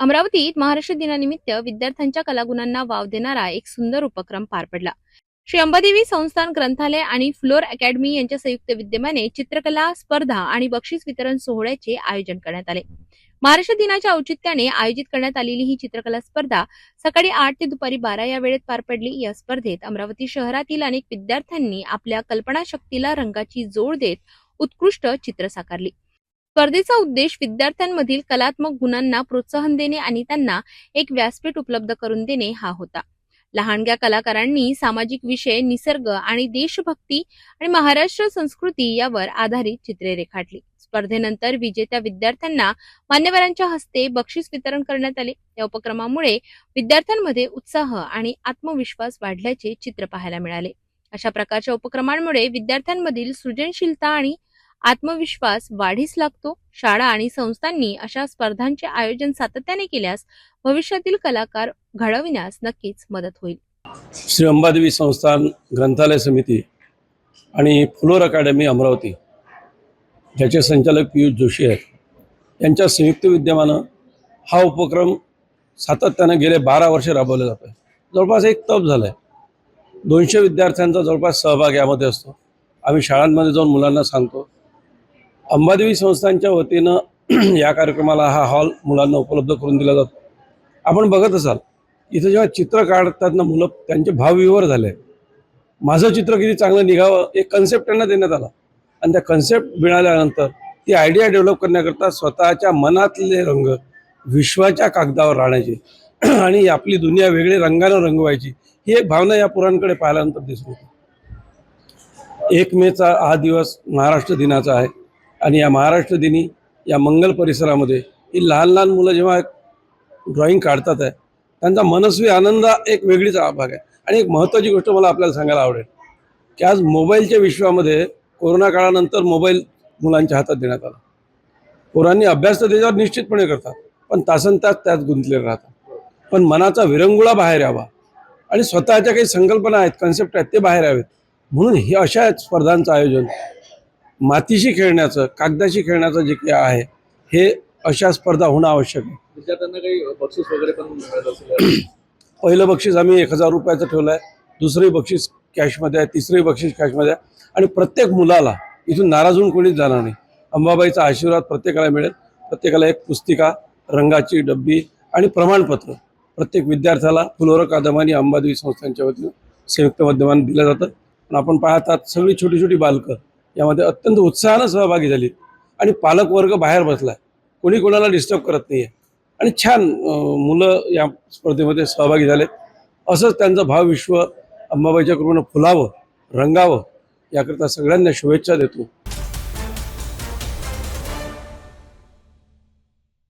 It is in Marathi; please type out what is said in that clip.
अमरावतीत महाराष्ट्र दिनानिमित्त विद्यार्थ्यांच्या कलागुणांना वाव देणारा एक सुंदर उपक्रम पार पडला। श्री अंबादेवी संस्थान ग्रंथालय आणि फ्लोर अकॅडमी यांच्या संयुक्त विद्यमाने चित्रकला स्पर्धा आणि बक्षीस वितरण सोहळ्याचे आयोजन करण्यात आले। महाराष्ट्र दिनाच्या औचित्याने आयोजित करण्यात आलेली ही चित्रकला स्पर्धा सकाळी 8 ते दुपारी 12 या वेळेत पार पडली। या स्पर्धेत अमरावती शहरातील अनेक विद्यार्थ्यांनी आपल्या कल्पनाशक्तीला रंगाची जोड देत उत्कृष्ट चित्र साकारली। स्पर्धेचा उद्देश विद्यार्थ्यांमधील कलात्मक गुणांना प्रोत्साहन देणे आणि त्यांना एक व्यासपीठ उपलब्ध करून देणे हा होता। लहानग्या कलाकारांनी सामाजिक विषय, निसर्ग आणि देशभक्ती आणि महाराष्ट्र संस्कृती यावर आधारित चित्रे रेखाटली। स्पर्धेनंतर विजेत्या विद्यार्थ्यांना मान्यवरांच्या हस्ते बक्षीस वितरण करण्यात आले। या उपक्रमामुळे विद्यार्थ्यांमध्ये उत्साह आणि आत्मविश्वास वाढल्याचे चित्र पाहायला मिळाले। अशा प्रकारच्या उपक्रमांमुळे विद्यार्थ्यांमधील सृजनशीलता आणि आत्मविश्वास वाढीस लागतो। शाळा आणि संस्थांनी अशा स्पर्धांचे आयोजन सातत्याने केल्यास भविष्यातील कलाकार घडविण्यास नक्कीच मदत होईल। श्री अंबादेवी संस्थान ग्रंथालय समिती आणि फ्लोर अकॅडमी अमरावती ज्याचे संचालक पियुष जोशी आहेत, यांच्या संयुक्त विद्यमानं हा उपक्रम सातत्याने गेले 12 वर्ष राबवला जातो आहे। जवळपास एक तप झालं आहे। 200 विद्यार्थ्यांचा जवळपास सहभाग यामध्ये असतो। आम्ही शाळांमध्ये जाऊन मुलांना सांगतो। अंबादेवी संस्थानच्या वतीनं या कार्यक्रमाला हा हॉल मुलांना उपलब्ध करून दिला जातो। आपण बघत असाल इथं जेव्हा चित्र काढतात ना मुलं, त्यांचे भावविवर झाले। माझं चित्र किती चांगलं निघावं एक कन्सेप्ट त्यांना देण्यात आला आणि त्या कन्सेप्ट मिळाल्यानंतर ती आयडिया डेव्हलप करण्याकरता स्वतःच्या मनातले रंग विश्वाच्या कागदावर राहण्याची आणि आपली दुनिया वेगळी रंगानं रंगवायची ही एक भावना या पुरांकडे पाहिल्यानंतर दिसून येते। 1 मेचा हा दिवस महाराष्ट्र दिनाचा आहे आणि या महाराष्ट्र दिनी या मंगल परिसरामध्ये ही लहान लहान मुलं जेव्हा ड्रॉइंग काढतात आहे, त्यांचा मनस्वी आनंद एक वेगळीच भाग आहे। आणि एक महत्त्वाची गोष्ट मला आपल्याला सांगायला आवडेल की आज मोबाईलच्या विश्वामध्ये कोरोना काळानंतर मोबाईल मुलांच्या हातात देण्यात आला। पोरांनी अभ्यास तर त्याच्यावर निश्चितपणे करतात, पण तासनतास त्यात गुंतलेले राहतात। पण मनाचा विरंगुळा बाहेर यावा आणि स्वतःच्या काही संकल्पना आहेत, कन्सेप्ट आहेत, ते बाहेर यावेत म्हणून हे अशा स्पर्धांचं आयोजन, मातीशी खेळण्याचं, कागदाशी खेळण्याचं जे काही आहे, हे अशा स्पर्धा होणं आवश्यक आहे। विद्यार्थ्यांना काही बक्षीस वगैरे पण मिळत असेल? पहिलं बक्षीस आम्ही 1000 रुपयाचं ठेवलं आहे, दुसरंही बक्षीस कॅशमध्ये आहे, तिसरंही बक्षीस कॅशमध्ये आहे आणि प्रत्येक मुलाला इथून नाराज होऊन कोणीच जाणार नाही। अंबाबाईचा आशीर्वाद प्रत्येकाला मिळेल। प्रत्येकाला एक पुस्तिका, रंगाची डब्बी आणि प्रमाणपत्र प्रत्येक विद्यार्थ्याला फ्लोर अकादमी अंबादेवी संस्थांच्या वतीनं संयुक्त माध्यमाने दिलं जातं। पण आपण पाहतात सगळी छोटी छोटी बालकं यामध्ये अत्यंत उत्साहानं सहभागी झाली आणि पालकवर्ग बाहेर बसला आहे, कोणी कोणाला डिस्टर्ब करत नाही आहे आणि छान मुलं या स्पर्धेमध्ये सहभागी झाले। असंच त्यांचं भावविश्व अंबाबाईच्या कृपेनं फुलावं, रंगावं याकरता सगळ्यांना शुभेच्छा देतो।